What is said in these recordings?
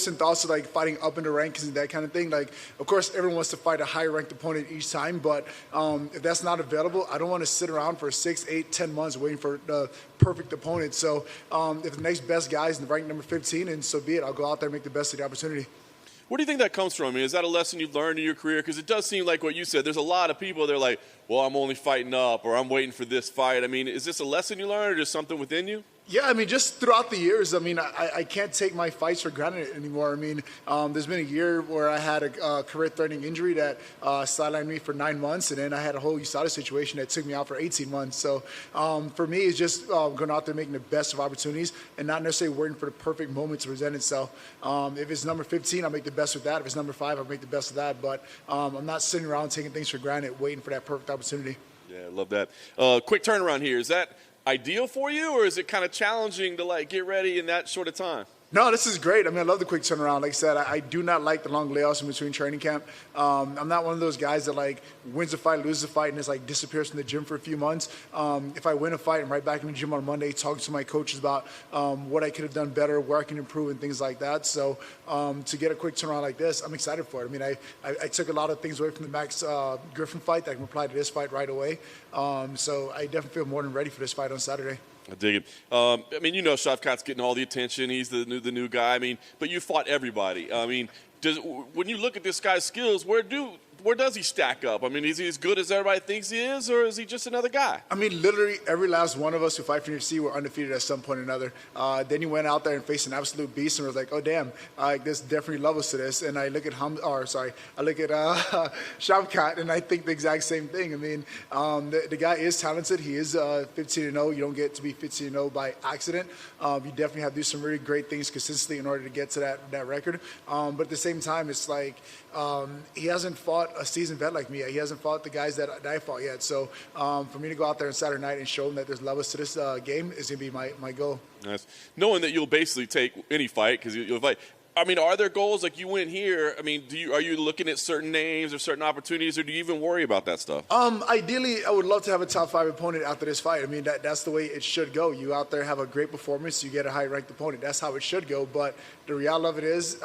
and thoughts of like fighting up in the ranks and that kind of thing. Like, of course, everyone wants to fight a higher ranked opponent each time, but if that's not available, I don't want to sit around for 6, 8, 10 months waiting for the perfect opponent. So if the next best guy is in rank number 15, and so be it, I'll go out there and make the best of the opportunity. Where do you think that comes from? I mean, is that a lesson you've learned in your career? Because it does seem like what you said. There's a lot of people, they're like, well, I'm only fighting up, or I'm waiting for this fight. I mean, is this a lesson you learned, or just something within you? Yeah, I mean, just throughout the years, I mean, I can't take my fights for granted anymore. I mean, there's been a year where I had a career-threatening injury that sidelined me for 9 months, and then I had a whole USADA situation that took me out for 18 months. So for me, it's just going out there making the best of opportunities and not necessarily waiting for the perfect moment to present itself. If it's number 15, I'll make the best with that. If it's number 5, I'll make the best of that. But I'm not sitting around taking things for granted, waiting for that perfect opportunity. Yeah, I love that. Quick turnaround here. Is that ideal for you, or is it kind of challenging to like get ready in that short of time? No, this is great. I mean, I love the quick turnaround. Like I said, I do not like the long layoffs in between training camp. I'm not one of those guys that like wins a fight, loses a fight, and just like disappears from the gym for a few months. If I win a fight, I'm right back in the gym on Monday talking to my coaches about what I could have done better, where I can improve, and things like that. So to get a quick turnaround like this, I'm excited for it. I mean, I took a lot of things away from the Max Griffin fight that I can apply to this fight right away. So I definitely feel more than ready for this fight on Saturday. I dig it. I mean, you know, Shavkat's getting all the attention. He's the new guy. I mean, but you fought everybody. I mean, when you look at this guy's skills, where does he stack up? I mean, is he as good as everybody thinks he is, or is he just another guy? I mean, literally every last one of us who fight for UFC were undefeated at some point or another. Then you went out there and faced an absolute beast, and was like, oh damn, there's definitely levels to this. And I look at Shavkat, and I think the exact same thing. I mean, the guy is talented. He is 15-0. You don't get to be 15-0 by accident. You definitely have to do some really great things consistently in order to get to that record. But at the same time, it's like he hasn't fought a seasoned vet like me yet. He hasn't fought the guys that I fought yet. So for me to go out there on Saturday night and show him that there's levels to this game is going to be my goal. Nice. Knowing that you'll basically take any fight because you'll fight. I mean, are there goals like you went here? I mean, are you looking at certain names or certain opportunities, or do you even worry about that stuff? Ideally, I would love to have a top 5 opponent after this fight. I mean, that's the way it should go. You out there have a great performance, you get a high-ranked opponent. That's how it should go. But the reality of it is,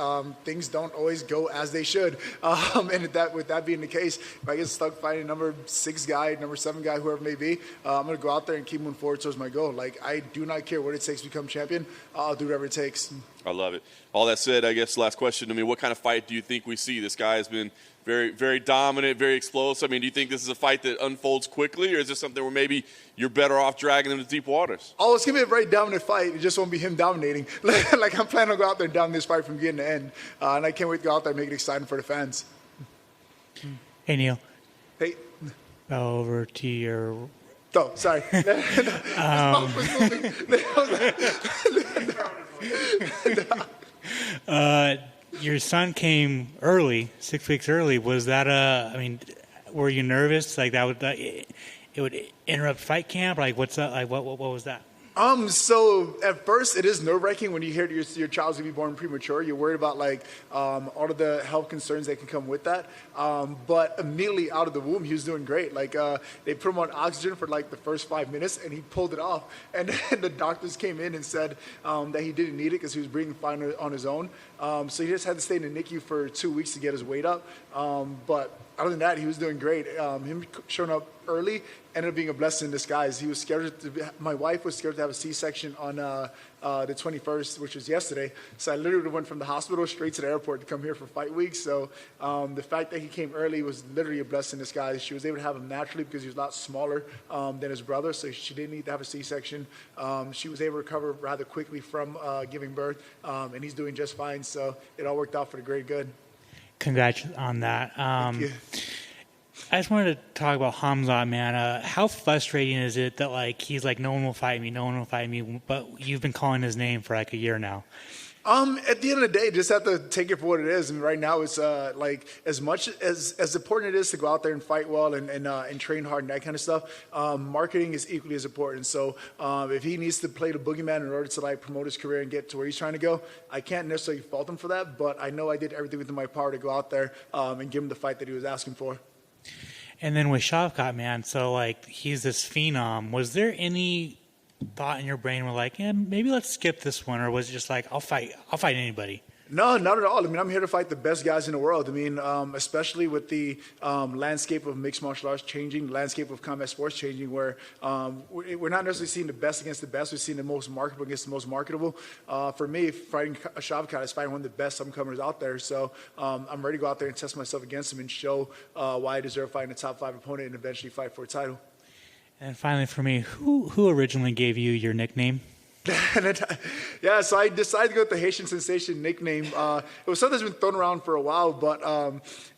things don't always go as they should. And with that being the case, if I get stuck fighting number 6 guy, number 7 guy, whoever it may be, I'm going to go out there and keep moving forward towards my goal. Like, I do not care what it takes to become champion. I'll do whatever it takes. I love it. All that said, I guess last question. I mean, what kind of fight do you think we see? This guy has been very, very dominant, very explosive. I mean, do you think this is a fight that unfolds quickly, or is this something where maybe you're better off dragging him to deep waters? Oh, it's going to be a very dominant fight. It just won't be him dominating. Like I'm planning to go out there and dominate this fight from beginning to end. And I can't wait to go out there and make it exciting for the fans. Hey, Neil. Hey. Over to your... Oh, sorry. Your son came early, 6 weeks early. Was that I mean, were you nervous? Like that it would interrupt fight camp? Like what's that? Like what was that? So at first it is nerve-wracking when you hear your child's gonna be born premature. You're worried about like all of the health concerns that can come with that. But immediately out of the womb, he was doing great. Like they put him on oxygen for like the first 5 minutes, and he pulled it off. And then the doctors came in and said that he didn't need it because he was breathing fine on his own. So he just had to stay in the NICU for 2 weeks to get his weight up. But other than that, he was doing great. Him showing up early ended up being a blessing in disguise. He was scared my wife was scared to have a C-section on the 21st, which was yesterday. So I literally went from the hospital straight to the airport to come here for fight week. So the fact that he came early was literally a blessing in disguise. She was able to have him naturally because he was a lot smaller than his brother, so she didn't need to have a C-section. She was able to recover rather quickly from giving birth, and he's doing just fine. So it all worked out for the great good. Congrats on that. Thank you. I just wanted to talk about Hamza, man. How frustrating is it that like he's like, no one will fight me, but you've been calling his name for like a year now? At the end of the day, just have to take it for what it is. And right now, it's like as much as important it is to go out there and fight well and train hard and that kind of stuff. Marketing is equally as important. So if he needs to play the boogeyman in order to like promote his career and get to where he's trying to go, I can't necessarily fault him for that. But I know I did everything within my power to go out there and give him the fight that he was asking for. And then with Shavkat, man, so like he's this phenom. Was there any thought in your brain where like, yeah, maybe let's skip this one, or was it just like I'll fight anybody? No, not at all. I mean, I'm here to fight the best guys in the world. I mean, especially with the landscape of mixed martial arts changing, the landscape of combat sports changing, where we're not necessarily seeing the best against the best. We're seeing the most marketable against the most marketable. For me, fighting Shavkat is fighting one of the best up-and-comers out there. So I'm ready to go out there and test myself against him and show why I deserve fighting a top 5 opponent and eventually fight for a title. And finally, for me, who originally gave you your nickname? Yeah, so I decided to go with the Haitian Sensation nickname. It was something that's been thrown around for a while, but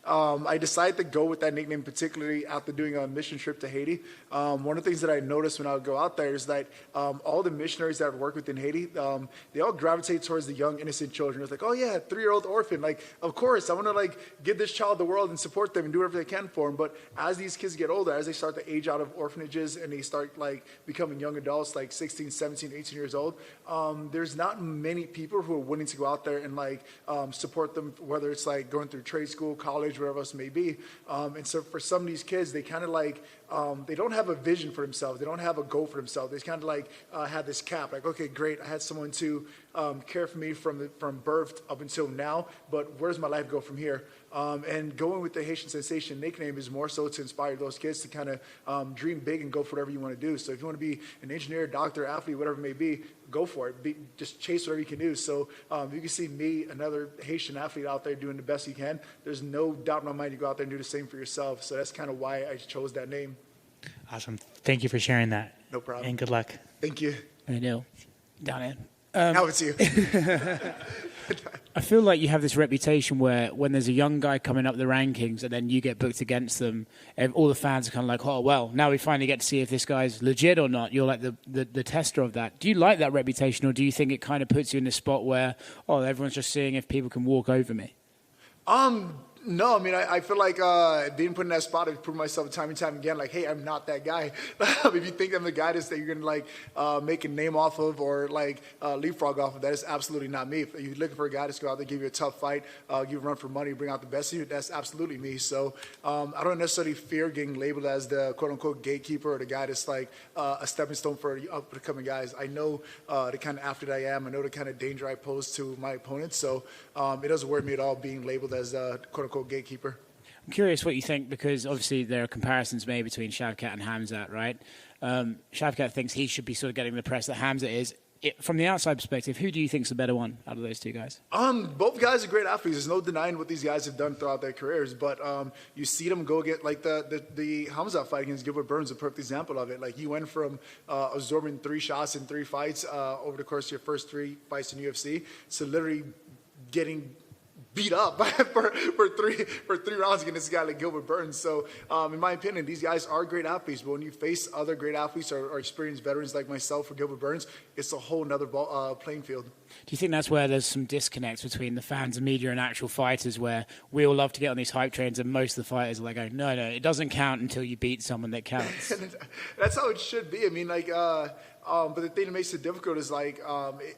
I decided to go with that nickname, particularly after doing a mission trip to Haiti. One of the things that I noticed when I would go out there is that all the missionaries that work within Haiti, they all gravitate towards the young, innocent children. It's like, oh yeah, 3-year-old orphan. Like, of course, I want to like give this child the world and support them and do whatever they can for them. But as these kids get older, as they start to age out of orphanages and they start like becoming young adults, like 16, 17, 18 years old, there's not many people who are willing to go out there and like support them, whether it's like going through trade school, college, whatever else it may be. And so for some of these kids, they kind of like, they don't have a vision for themselves. They don't have a goal for themselves. They kind of like have this cap, like, okay, great, I had someone to care for me from birth up until now, but where's my life go from here? And going with the Haitian Sensation nickname is more so to inspire those kids to kind of dream big and go for whatever you want to do. So if you want to be an engineer, doctor, athlete, whatever it may be, go for it. Just chase whatever you can do. So you can see me, another Haitian athlete out there doing the best you can. There's no doubt in my mind you go out there and do the same for yourself. So that's kind of why I chose that name. Awesome. Thank you for sharing that. No problem. And good luck. Thank you. I know. Down in. Now it's you. I feel like you have this reputation where when there's a young guy coming up the rankings and then you get booked against them, all the fans are kind of like, oh, well, now we finally get to see if this guy's legit or not. You're like the tester of that. Do you like that reputation, or do you think it kind of puts you in the spot where, oh, everyone's just seeing if people can walk over me? No, I mean, I feel like being put in that spot, I've proven myself time and time again, like, hey, I'm not that guy. If you think I'm the guy that you're going to, like, make a name off of or, like, leapfrog off of, that is absolutely not me. If you're looking for a guy that's go out there, give you a tough fight, give you a run for money, bring out the best of you, that's absolutely me. So I don't necessarily fear getting labeled as the quote-unquote gatekeeper or the guy that's, like, a stepping stone for up-and-coming guys. I know the kind of athlete I am. I know the kind of danger I pose to my opponents. So it doesn't worry me at all being labeled as a quote-unquote gatekeeper. I'm curious what you think, because obviously there are comparisons made between Shavkat and Khamzat, right? Shavkat thinks he should be sort of getting the press that Khamzat is. From the outside perspective, who do you think is the better one out of those two guys? Both guys are great athletes. There's no denying what these guys have done throughout their careers. But you see them go get, like the Khamzat fight against Gilbert Burns, a perfect example of it. Like, you went from absorbing 3 shots in 3 fights over the course of your first 3 fights in UFC to literally getting beat up for 3 rounds against this guy like Gilbert Burns. So in my opinion, these guys are great athletes, but when you face other great athletes or experienced veterans like myself or Gilbert Burns, it's a whole nother playing field. Do you think that's where there's some disconnect between the fans and media and actual fighters, where we all love to get on these hype trains and most of the fighters are like, oh, no, it doesn't count until you beat someone that counts? That's how it should be. I mean, like, but the thing that makes it difficult is, like,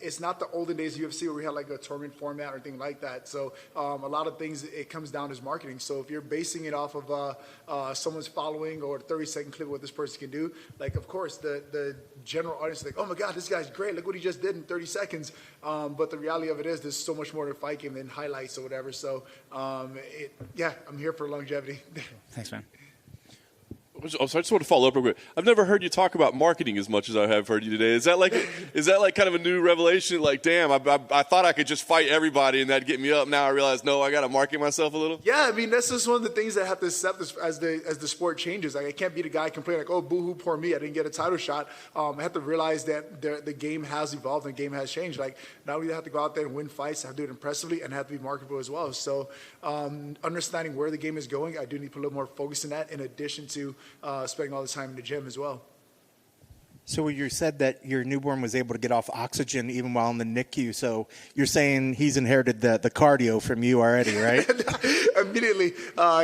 it's not the olden days of UFC where we had, like, a tournament format or anything like that. So a lot of things, it comes down as marketing. So if you're basing it off of someone's following or a 30-second clip of what this person can do, like, of course, the general audience is like, oh, my God, this guy's great. Look what he just did in 30 seconds. But the reality of it is there's so much more to a fight game than highlights or whatever. So, yeah, I'm here for longevity. Thanks, man. So I just want to follow up real quick. I've never heard you talk about marketing as much as I have heard you today. Is that like kind of a new revelation? Like, damn, I thought I could just fight everybody and that'd get me up. Now I realize, no, I got to market myself a little. Yeah, I mean, that's just one of the things that I have to accept as the sport changes. Like, I can't be the guy complaining like, oh, boo-hoo, poor me, I didn't get a title shot. I have to realize that the game has evolved and the game has changed. Like, not only do I have to go out there and win fights, I have to do it impressively and have to be marketable as well. So understanding where the game is going, I do need to put a little more focus in that, in addition to spending all the time in the gym as well. So you said that your newborn was able to get off oxygen even while in the NICU. So you're saying he's inherited the cardio from you already, right? Immediately.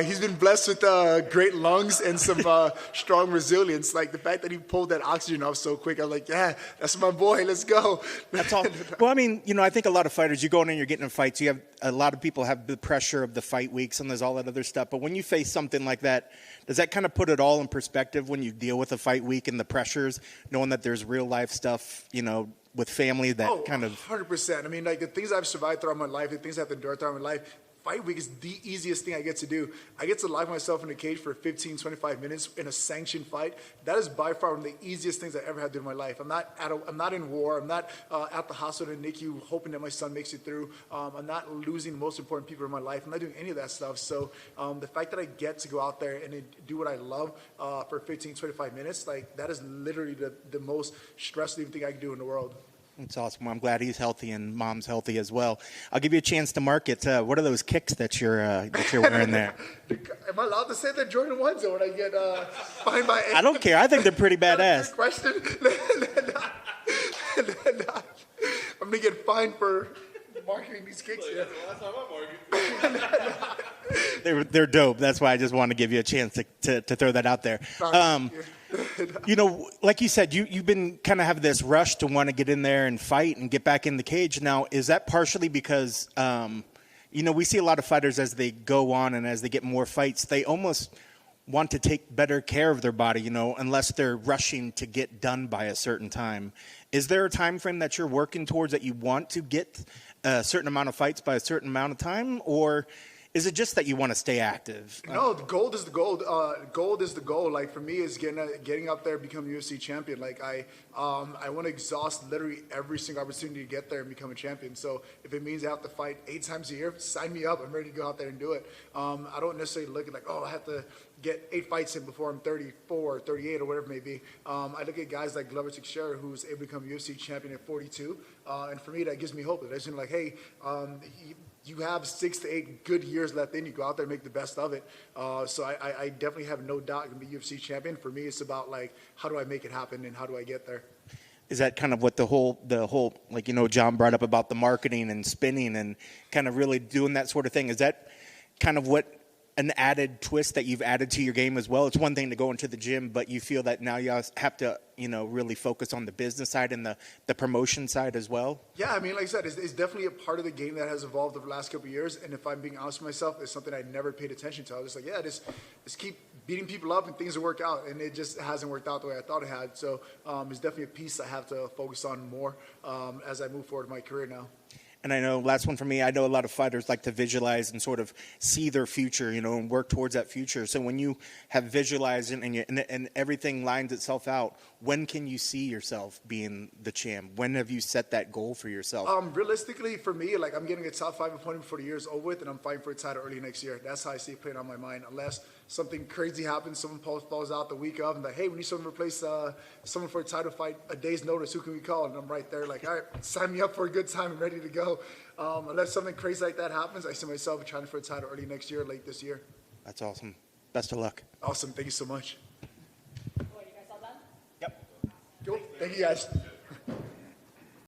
He's been blessed with great lungs and some strong resilience. Like, the fact that he pulled that oxygen off so quick, I'm like, yeah, that's my boy. Let's go. That's all. Well, I mean, I think a lot of fighters, you go in and you're getting in fights. You have a lot of people have the pressure of the fight weeks and there's all that other stuff. But when you face something like that, does that kind of put it all in perspective when you deal with a fight week and the pressures, knowing that there's real life stuff, with family that kind of 100%. I mean, like the things I've survived throughout my life, the things I've endured throughout my life, fight week is the easiest thing I get to do. I get to lock myself in a cage for 15, 25 minutes in a sanctioned fight. That is by far one of the easiest things I ever had to do in my life. I'm not in war. I'm not at the hospital in NICU hoping that my son makes it through. I'm not losing the most important people in my life. I'm not doing any of that stuff. So the fact that I get to go out there and do what I love for 15, 25 minutes, like that is literally the most stress-relieving thing I can do in the world. It's awesome. Well, I'm glad he's healthy and mom's healthy as well. I'll give you a chance to market. What are those kicks that you're wearing there? Am I allowed to say that Jordan 1s or when I get fined by? I don't care. I think they're pretty badass. Good question. I'm gonna get fined for marketing these kicks. Yeah. Last time I marketed. They're dope. That's why I just wanted to give you a chance to throw that out there. You know, like you said, you've been kind of have this rush to want to get in there and fight and get back in the cage. Now, is that partially because, you know, we see a lot of fighters as they go on and as they get more fights, they almost want to take better care of their body, you know, unless they're rushing to get done by a certain time. Is there a time frame that you're working towards that you want to get a certain amount of fights by a certain amount of time, or is it just that you want to stay active? No, the gold is the gold. Gold is the goal. Like for me, is getting up there, become UFC champion. Like I want to exhaust literally every single opportunity to get there and become a champion. So if it means I have to fight 8 times a year, sign me up. I'm ready to go out there and do it. I don't necessarily look at like, oh, I have to get 8 fights in before I'm 34, 38, or whatever it may be. I look at guys like Glover Teixeira, who's able to become UFC champion at 42, and for me, that gives me hope. That's like, hey, you have 6 to 8 good years left in you. Go out there and make the best of it. So I definitely have no doubt going to be UFC champion. For me, it's about like, how do I make it happen and how do I get there? Is that kind of what the whole like, you know, John brought up about the marketing and spinning and kind of really doing that sort of thing? Is that kind of what an added twist that you've added to your game as well? It's one thing to go into the gym, but you feel that now you have to, you know, really focus on the business side and the promotion side as well? Yeah, I mean, like I said, it's definitely a part of the game that has evolved over the last couple of years. And if I'm being honest with myself, it's something I never paid attention to. I was just like, yeah, just keep beating people up and things will work out. And it just hasn't worked out the way I thought it had. So it's definitely a piece I have to focus on more as I move forward in my career now. And I know, last one for me, I know a lot of fighters like to visualize and sort of see their future, you know, and work towards that future. So when you have visualized and everything lines itself out, when can you see yourself being the champ? When have you set that goal for yourself? Realistically, for me, like I'm getting a top 5 opponent before the year is over with, and I'm fighting for a title early next year. That's how I see it playing on my mind. Unless something crazy happens, someone falls out the week of, and like, hey, we need someone to replace someone for a title fight, a day's notice, who can we call? And I'm right there like, all right, sign me up for a good time. I'm ready to go. Unless something crazy like that happens, I see myself trying for a title early next year, late this year. That's awesome. Best of luck. Awesome. Thank you so much. What, you guys all done? Yep. Cool. Thank you, guys.